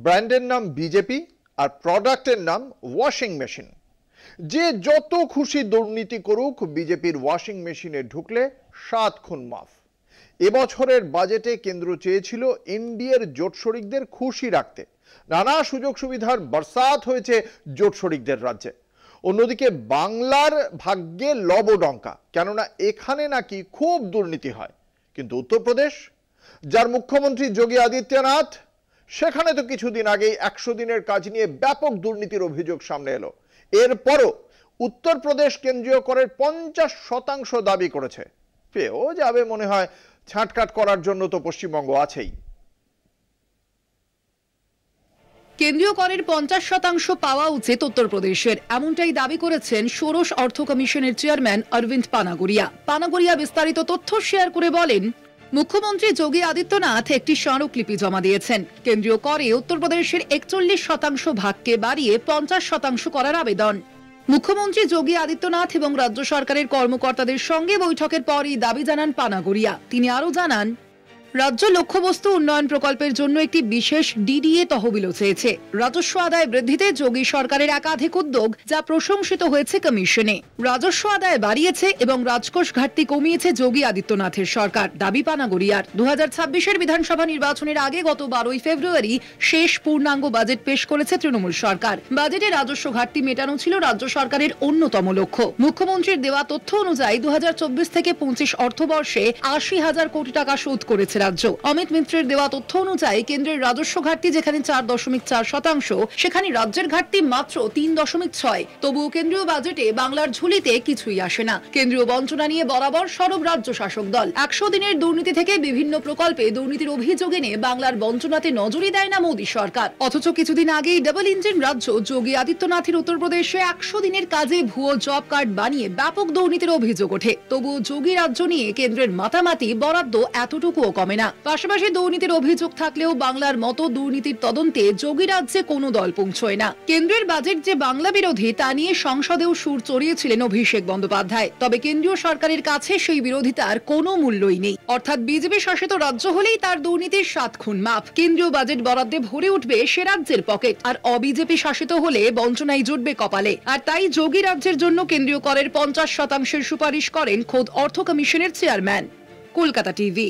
ব্র্যান্ডের নাম বিজেপি আর প্রোডাক্টের নাম ওয়াশিং মেশিন। যে যত খুশি দুর্নীতি করুক, বিজেপির ওয়াশিং মেশিনে ঢুকলে 7 খুন মাফ। এবছরের বাজেটে কেন্দ্র চেয়েছিল এনডিএর জোট শরিকদের খুশি রাখতে। নানা সুযোগ সুবিধার বরসাত হয়েছে জোট শরিকদের রাজ্যে। অন্যদিকে বাংলার ভাগ্যে লবডঙ্কা, কেননা এখানে নাকি খুব দুর্নীতি হয়। কিন্তু উত্তরপ্রদেশ, যার মুখ্যমন্ত্রী যোগী আদিত্যনাথ, সেখানে তো কিছুদিন আগেই 100 দিনের কাজ নিয়ে ব্যাপক দুর্নীতির অভিযোগ সামনে এলো। এরপরও উত্তরপ্রদেশ কেন্দ্রীয় করের 50% দাবি করেছে। পেয়েও যাবে মনে হয়, ছাঁটকাট করার জন্য তো পশ্চিমবঙ্গ আছেই। কেন্দ্রীয় করের 50% পাওয়া উচিত উত্তরপ্রদেশের, এমনটাই দাবি করেছেন ষোড়শ অর্থ কমিশনের চেয়ারম্যান অরবিন্দ পানাগড়িয়া। বিস্তারিত তথ্য শেয়ার করে বলেন, মুখ্যমন্ত্রী যোগী আদিত্যনাথ একটি স্মারকলিপি জমা দিয়েছেন। কেন্দ্রীয় করে উত্তরপ্রদেশের 41% ভাগকে বাড়িয়ে 50% করার আবেদন। মুখ্যমন্ত্রী যোগী আদিত্যনাথ এবং রাজ্য সরকারের কর্মকর্তাদের সঙ্গে বৈঠকের পরই দাবি জানান পানাগড়িয়া। তিনি আরও জানান, রাজ্য লক্ষ্যবস্তু উন্নয়ন প্রকল্পের জন্য একটি বিশেষ ডিডিএ তহবিলও চেয়েছে। রাজস্ব আদায় বৃদ্ধিতে যোগী সরকারের একাধিক উদ্যোগ, যা প্রশংসিত হয়েছে কমিশনে। রাজস্ব আদায় বাড়িয়েছে এবং রাজকোষ ঘাটতি কমিয়েছে যোগী আদিত্যনাথের সরকার। দাবি পানাগড়িয়ার। 2026-এর বিধানসভা নির্বাচনের আগে গত 12 ফেব্রুয়ারি শেষ পূর্ণাঙ্গ বাজেট পেশ করেছে তৃণমূল সরকার। বাজেটে রাজস্ব ঘাটতি মেটানো ছিল রাজ্য সরকারের অন্যতম লক্ষ্য। মুখ্যমন্ত্রীর দেওয়া তথ্য অনুযায়ী 2024 থেকে 25 অর্থবর্ষে 80,000 কোটি টাকা শোধ করেছে রাজ্য। অমিত মিত্রের দেওয়া তথ্য অনুযায়ী কেন্দ্রের রাজস্ব ঘাটতি যেখানে 4.4%, সেখানে রাজ্যের ঘাটতি মাত্র 3.6। তবুও কেন্দ্রীয় বাজেটে বাংলার ঝুলিতে কিছুই আসে না। কেন্দ্রীয় বঞ্চনা নিয়ে বরাবর সরব রাজ্য শাসক দল। 100 দিনের দুর্নীতি থেকে বিভিন্ন প্রকল্পে দুর্নীতির অভিযোগ এনে বাংলার বঞ্চনাতে নজরই দেয় না মোদী সরকার। অথচ কিছুদিন আগেই ডাবল ইঞ্জিন রাজ্য যোগী আদিত্যনাথের উত্তরপ্রদেশে 100 দিনের কাজে ভুয়ো জব কার্ড বানিয়ে ব্যাপক দুর্নীতির অভিযোগ ওঠে। তবুও যোগী রাজ্য নিয়ে কেন্দ্রের মাতামাতি, বরাদ্দ এতটুকুও কমে না। পাশাপাশি দুর্নীতির অভিযোগ থাকলেও বাংলার মতো দুর্নীতির তদন্তে যোগী রাজ্যে কোনো দল পৌঁছয় না। কেন্দ্রের বাজেট যে বাংলা বিরোধী, তা নিয়ে সংসদেও সুর চড়িয়েছিলেন অভিষেক বন্দ্যোপাধ্যায়। তবে কেন্দ্রীয় সরকারের কাছে সেই বিরোধিতার কোনো মূল্যই নেই। অর্থাৎ বিজেপি শাসিত রাজ্য হলেই তার দুর্নীতির 7 খুন মাফ। কেন্দ্রীয় বাজেট বরাদ্দে ভরে উঠবে সে রাজ্যের পকেট, আর অবিজেপি শাসিত হলে বঞ্চনাই জুটবে কপালে। আর তাই যোগী রাজ্যের জন্য কেন্দ্রীয় করের 50%-এর সুপারিশ করেন খোদ অর্থ কমিশনের চেয়ারম্যান। কলকাতা টিভি।